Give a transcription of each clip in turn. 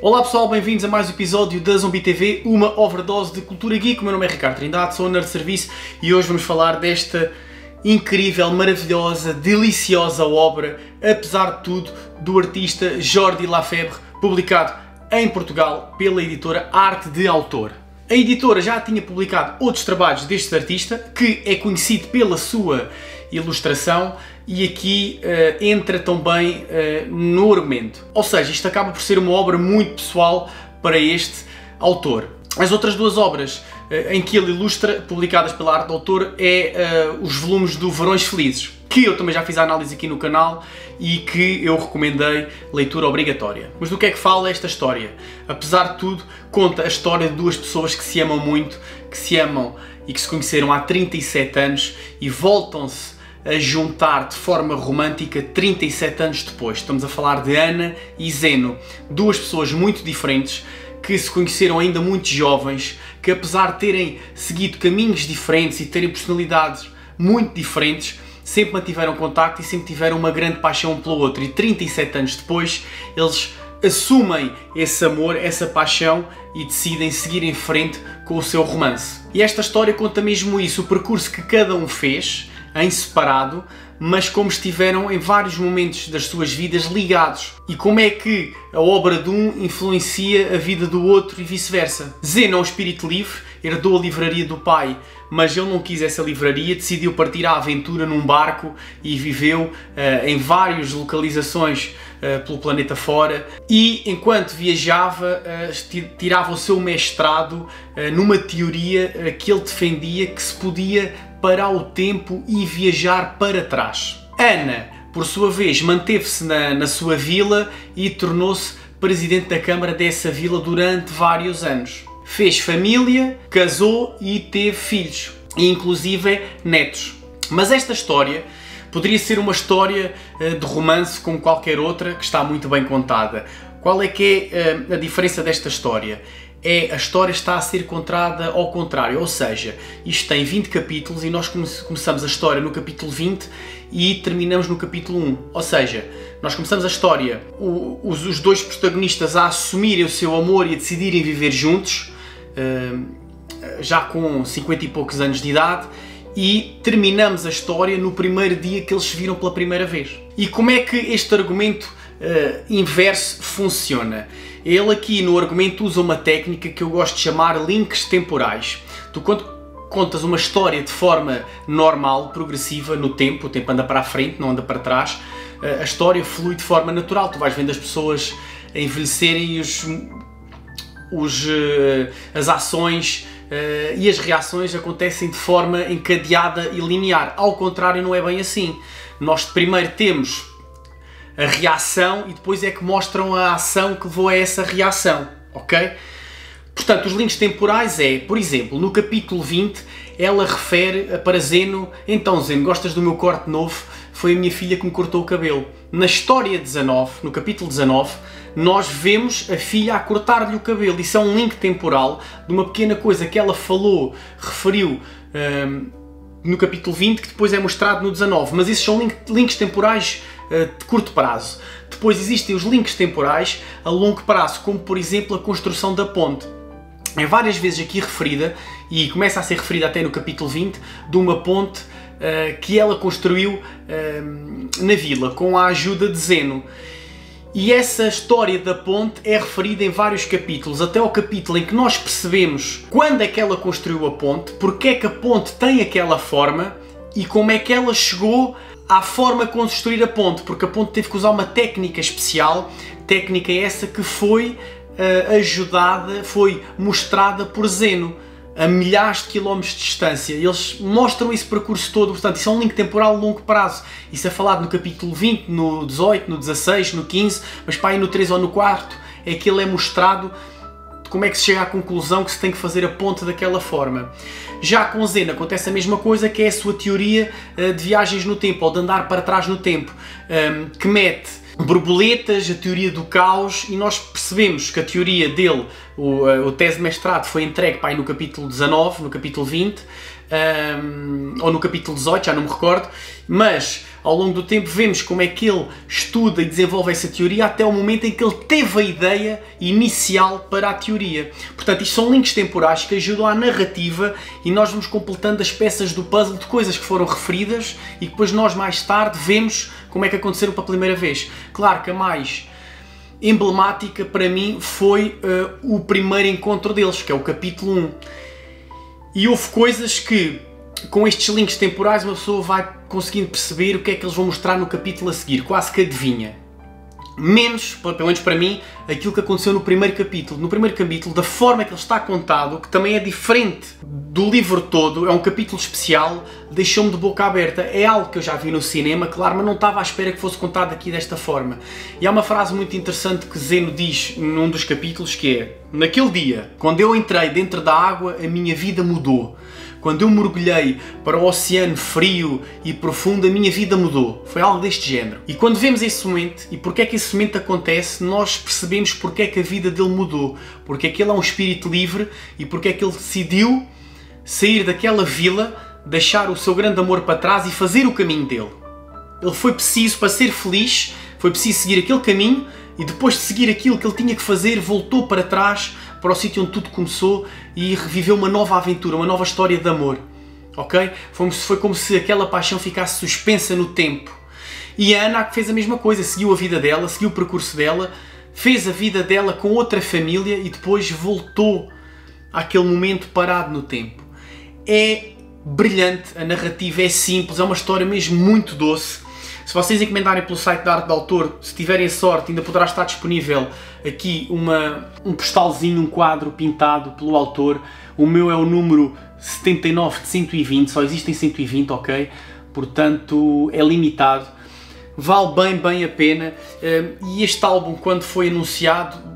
Olá pessoal, bem-vindos a mais um episódio da Zombie TV, uma overdose de cultura geek. O meu nome é Ricardo Trindade, sou nerd de serviço e hoje vamos falar desta incrível, maravilhosa, deliciosa obra, apesar de tudo, do artista Jordi Lafebre, publicado em Portugal pela editora Arte de Autor. A editora já tinha publicado outros trabalhos deste artista, que é conhecido pela sua ilustração, e aqui entra também no argumento. Ou seja, isto acaba por ser uma obra muito pessoal para este autor. As outras duas obras em que ele ilustra, publicadas pela Arte de Autor, os volumes do Verões Felizes, que eu também já fiz a análise aqui no canal e que eu recomendei leitura obrigatória. Mas do que é que fala esta história? Apesar de tudo, conta a história de duas pessoas que se amam muito, que se amam e que se conheceram há 37 anos e voltam-se a juntar de forma romântica 37 anos depois. Estamos a falar de Ana e Zeno, duas pessoas muito diferentes que se conheceram ainda muito jovens, que apesar de terem seguido caminhos diferentes e terem personalidades muito diferentes, sempre mantiveram contacto e sempre tiveram uma grande paixão um pelo outro. E 37 anos depois, eles assumem esse amor, essa paixão e decidem seguir em frente com o seu romance. E esta história conta mesmo isso, o percurso que cada um fez, em separado, mas como estiveram em vários momentos das suas vidas ligados. E como é que a obra de um influencia a vida do outro e vice-versa. Zeno é um espírito livre, herdou a livraria do pai, mas ele não quis essa livraria, decidiu partir à aventura num barco e viveu em várias localizações pelo planeta fora, e enquanto viajava tirava o seu mestrado numa teoria que ele defendia que se podia parar o tempo e viajar para trás. Ana, por sua vez, manteve-se na sua vila e tornou-se presidente da Câmara dessa vila durante vários anos. Fez família, casou e teve filhos, e inclusive netos. Mas esta história poderia ser uma história de romance como qualquer outra, que está muito bem contada. Qual é que é a diferença desta história? A história está a ser contada ao contrário, ou seja, isto tem 20 capítulos e nós começamos a história no capítulo 20 e terminamos no capítulo 1. Ou seja, nós começamos a história, os dois protagonistas a assumirem o seu amor e a decidirem viver juntos, já com 50 e poucos anos de idade, e terminamos a história no primeiro dia que eles se viram pela primeira vez. E como é que este argumento inverso funciona? Ele aqui no argumento usa uma técnica que eu gosto de chamar links temporais. Tu quando contas uma história de forma normal, progressiva no tempo, o tempo anda para a frente, não anda para trás, a história flui de forma natural. Tu vais vendo as pessoas a envelhecerem e as ações e as reações acontecem de forma encadeada e linear. Ao contrário, não é bem assim. Nós primeiro temos a reação e depois é que mostram a ação que levou a essa reação, ok? Portanto, os links temporais por exemplo, no capítulo 20, ela refere para Zeno: então Zeno, gostas do meu corte novo? Foi a minha filha que me cortou o cabelo. Na história 19, no capítulo 19, nós vemos a filha a cortar-lhe o cabelo. Isso é um link temporal de uma pequena coisa que ela falou, referiu no capítulo 20, que depois é mostrado no 19. Mas esses são links temporais de curto prazo. Depois existem os links temporais a longo prazo, como por exemplo a construção da ponte. É várias vezes aqui referida, e começa a ser referida até no capítulo 20, de uma ponte que ela construiu na vila, com a ajuda de Zeno. E essa história da ponte é referida em vários capítulos, até ao capítulo em que nós percebemos quando é que ela construiu a ponte, porque é que a ponte tem aquela forma e como é que ela chegou à forma de construir a ponte, porque a ponte teve que usar uma técnica especial, técnica essa que foi foi mostrada por Zeno, a milhares de quilómetros de distância. Eles mostram esse percurso todo, portanto, isso é um link temporal a longo prazo. Isso é falado no capítulo 20, no 18, no 16, no 15, mas para aí no 3 ou no 4 é que ele é mostrado como é que se chega à conclusão que se tem que fazer a ponte daquela forma. Já com Zeno acontece a mesma coisa, que é a sua teoria de viagens no tempo, ou de andar para trás no tempo, que mete borboletas, a teoria do caos, e nós percebemos que a teoria dele, o tese de mestrado, foi entregue para aí no capítulo 19, no capítulo 20, ou no capítulo 18, já não me recordo, mas ao longo do tempo vemos como é que ele estuda e desenvolve essa teoria até o momento em que ele teve a ideia inicial para a teoria. Portanto, isto são links temporais que ajudam à narrativa e nós vamos completando as peças do puzzle de coisas que foram referidas e que depois nós mais tarde vemos como é que aconteceram pela primeira vez. Claro que a mais emblemática para mim foi o primeiro encontro deles, que é o capítulo 1. E houve coisas que, com estes links temporais, uma pessoa vai conseguindo perceber o que é que eles vão mostrar no capítulo a seguir, quase que adivinha. Menos, pelo menos para mim, aquilo que aconteceu no primeiro capítulo. No primeiro capítulo, da forma que ele está contado, que também é diferente do livro todo, é um capítulo especial, deixou-me de boca aberta. É algo que eu já vi no cinema, claro, mas não estava à espera que fosse contado aqui desta forma. E há uma frase muito interessante que Zeno diz num dos capítulos, que é: naquele dia, quando eu entrei dentro da água, a minha vida mudou. Quando eu mergulhei para o oceano frio e profundo, a minha vida mudou. Foi algo deste género. E quando vemos esse momento, e porque é que esse momento acontece, nós percebemos porque é que a vida dele mudou. Porque é que ele é um espírito livre e porque é que ele decidiu sair daquela vila, deixar o seu grande amor para trás e fazer o caminho dele. Ele foi preciso, para ser feliz, foi preciso seguir aquele caminho e depois de seguir aquilo que ele tinha que fazer, voltou para trás, para o sítio onde tudo começou e reviveu uma nova aventura, uma nova história de amor. Ok? Foi como se aquela paixão ficasse suspensa no tempo. E a Ana fez a mesma coisa, seguiu a vida dela, seguiu o percurso dela, fez a vida dela com outra família e depois voltou àquele momento parado no tempo. É brilhante, a narrativa é simples, é uma história mesmo muito doce. Se vocês encomendarem pelo site da Arte de Autor, se tiverem sorte, ainda poderá estar disponível aqui um postalzinho, um quadro pintado pelo autor. O meu é o número 79 de 120, só existem 120, ok? Portanto, é limitado. Vale bem a pena. E este álbum, quando foi anunciado,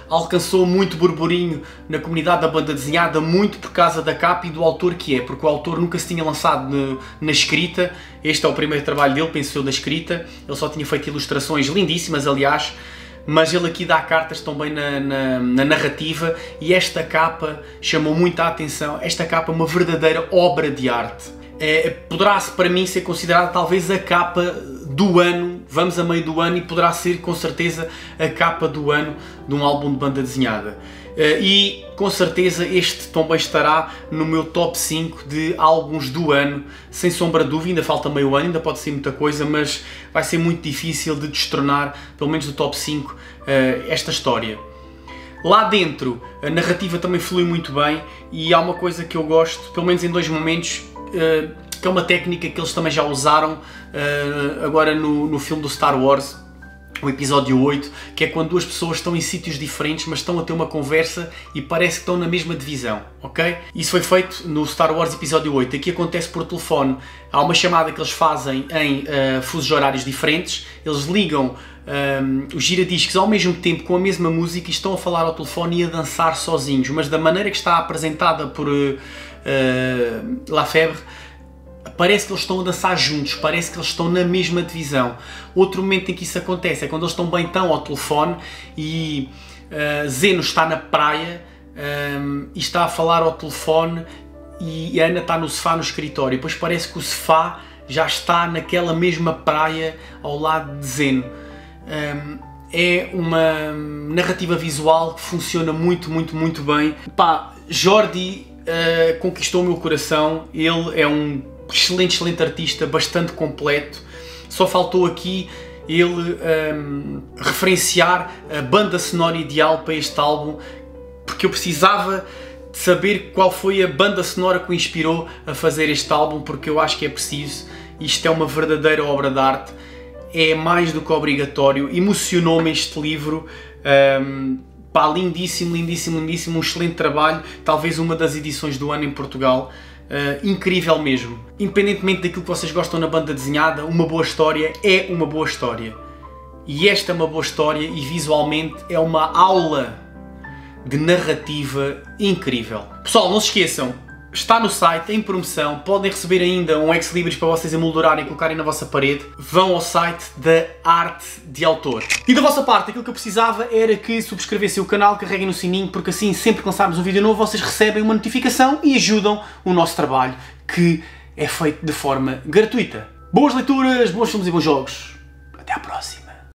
alcançou muito burburinho na comunidade da banda desenhada, muito por causa da capa e do autor que é, porque o autor nunca se tinha lançado na escrita. Este é o primeiro trabalho dele, penso eu, da escrita. Ele só tinha feito ilustrações lindíssimas, aliás, mas ele aqui dá cartas também na narrativa e esta capa chamou muita atenção. Esta capa é uma verdadeira obra de arte. Poderá para mim ser considerada talvez a capa do ano, vamos a meio do ano, e poderá ser com certeza a capa do ano de um álbum de banda desenhada. E com certeza este também estará no meu top 5 de álbuns do ano, sem sombra de dúvida. Ainda falta meio ano, ainda pode ser muita coisa, mas vai ser muito difícil de destronar, pelo menos do top 5, esta história. Lá dentro a narrativa também flui muito bem e há uma coisa que eu gosto, pelo menos em dois momentos, que é uma técnica que eles também já usaram agora no filme do Star Wars, o episódio 8, que é quando duas pessoas estão em sítios diferentes, mas estão a ter uma conversa e parece que estão na mesma divisão, ok? Isso foi feito no Star Wars episódio 8, aqui acontece por telefone. Há uma chamada que eles fazem em fusos horários diferentes, eles ligam os giradiscos ao mesmo tempo com a mesma música e estão a falar ao telefone e a dançar sozinhos, mas da maneira que está apresentada por Lafebvre, parece que eles estão a dançar juntos, parece que eles estão na mesma divisão. Outro momento em que isso acontece é quando eles estão bem tão ao telefone e Zeno está na praia e está a falar ao telefone e a Ana está no sofá no escritório, e depois parece que o sofá já está naquela mesma praia ao lado de Zeno. É uma narrativa visual que funciona muito bem. Pá, Jordi conquistou o meu coração. Ele é um excelente artista, bastante completo. Só faltou aqui ele referenciar a banda sonora ideal para este álbum, porque eu precisava de saber qual foi a banda sonora que o inspirou a fazer este álbum, porque eu acho que é preciso. Isto é uma verdadeira obra de arte, é mais do que obrigatório. Emocionou-me este livro. Pá, lindíssimo, um excelente trabalho, talvez uma das edições do ano em Portugal. Incrível mesmo. Independentemente daquilo que vocês gostam na banda desenhada, uma boa história é uma boa história. E esta é uma boa história e visualmente é uma aula de narrativa incrível. Pessoal, não se esqueçam, está no site, em promoção, podem receber ainda um ex-libris para vocês emoldurarem e colocarem na vossa parede. Vão ao site da Arte de Autor. E da vossa parte, aquilo que eu precisava era que subscrevessem o canal, carreguem no sininho, porque assim, sempre que lançarmos um vídeo novo, vocês recebem uma notificação e ajudam o nosso trabalho, que é feito de forma gratuita. Boas leituras, bons filmes e bons jogos. Até à próxima.